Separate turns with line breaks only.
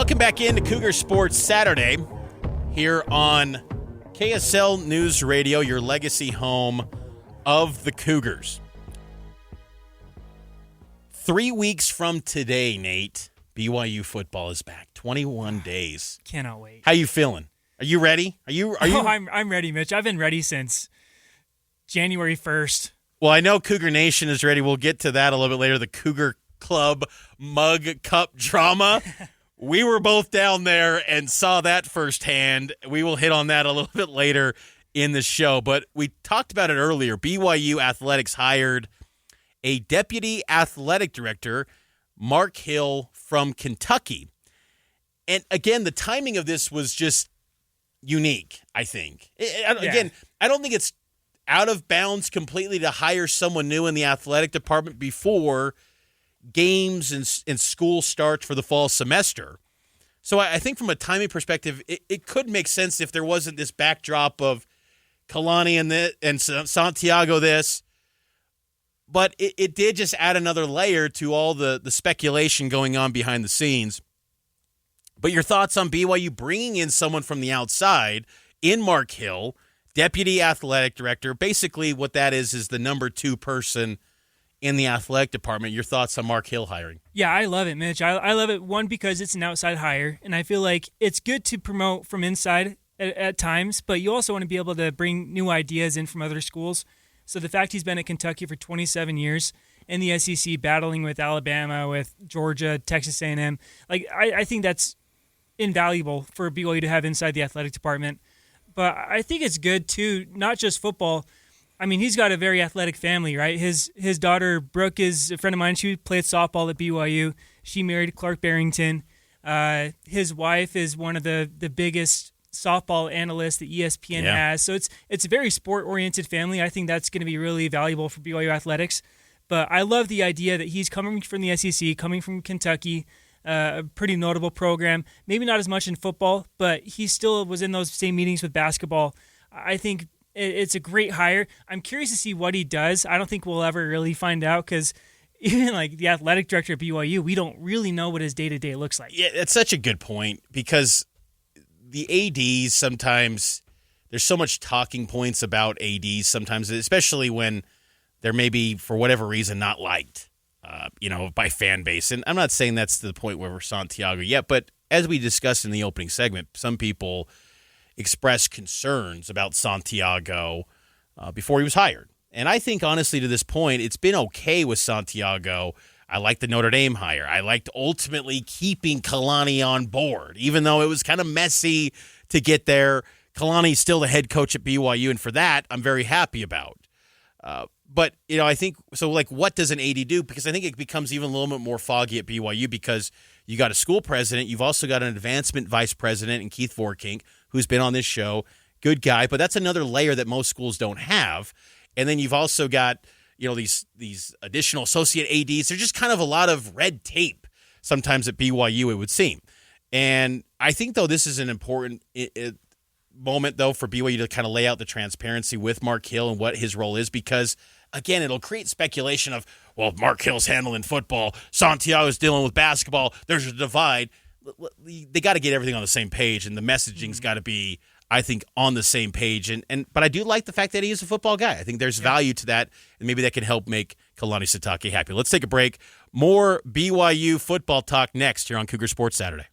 Welcome back into Cougar Sports Saturday here on KSL News Radio, your legacy home of the Cougars. 3 weeks from today, Nate, BYU football is back. 21 days.
Cannot wait.
How you feeling? Are you ready? Are you?
I'm ready, Mitch. I've been ready since January 1st.
Well, I know Cougar Nation is ready. We'll get to that a little bit later. The Cougar Club Mug Cup drama. We were both down there and saw that firsthand. We will hit on that a little bit later in the show. But we talked about it earlier. BYU Athletics hired a deputy athletic director, Marc Hill, from Kentucky. And again, the timing of this was just unique, I think. Again, I don't think it's out of bounds completely to hire someone new in the athletic department before games and school starts for the fall semester. So I think from a timing perspective, it could make sense if there wasn't this backdrop of Kalani and Santiago this. But it did just add another layer to all the speculation going on behind the scenes. But your thoughts on BYU bringing in someone from the outside in Marc Hill, deputy athletic director. Basically what that is the number 2 person in the athletic department. Your thoughts on Marc Hill hiring?
Yeah, I love it, Mitch. I love it, one, because it's an outside hire, and I feel like it's good to promote from inside at times, but you also want to be able to bring new ideas in from other schools. So the fact he's been at Kentucky for 27 years, in the SEC, battling with Alabama, with Georgia, Texas A&M, I think that's invaluable for BYU to have inside the athletic department. But I think it's good, too, not just football. I mean, he's got a very athletic family, right? His daughter, Brooke, is a friend of mine. She played softball at BYU. She married Clark Barrington. His wife is one of the biggest softball analysts that ESPN has. So it's a very sport-oriented family. I think that's going to be really valuable for BYU athletics. But I love the idea that he's coming from the SEC, coming from Kentucky, a pretty notable program. Maybe not as much in football, but he still was in those same meetings with basketball. I think it's a great hire. I'm curious to see what he does. I don't think we'll ever really find out because even like the athletic director at BYU, we don't really know what his day-to-day looks like.
Yeah, that's such a good point because the ADs sometimes, there's so much talking points about ADs sometimes, especially when they're maybe, for whatever reason, not liked, by fan base. And I'm not saying that's to the point where we're Santiago yet, but as we discussed in the opening segment, some people express concerns about Santiago before he was hired. And I think, honestly, to this point, it's been okay with Santiago. I liked the Notre Dame hire. I liked ultimately keeping Kalani on board, even though it was kind of messy to get there. Kalani's still the head coach at BYU, and for that, I'm very happy about. But, I think, so, what does an AD do? Because I think it becomes even a little bit more foggy at BYU because you got a school president. You've also got an advancement vice president in Keith Vorkink, who's been on this show. Good guy, but that's another layer that most schools don't have. And then you've also got, these additional associate ADs. There's just kind of a lot of red tape sometimes at BYU, it would seem. And I think, though, this is an important moment, though, for BYU to kind of lay out the transparency with Marc Hill and what his role is because, again, it'll create speculation of, well, Marc Hill's handling football, Santiago's dealing with basketball, there's a divide. They got to get everything on the same page, and the messaging's got to be, I think, on the same page. But I do like the fact that he is a football guy. I think there's value to that, and maybe that can help make Kalani Sitake happy. Let's take a break. More BYU football talk next here on Cougar Sports Saturday.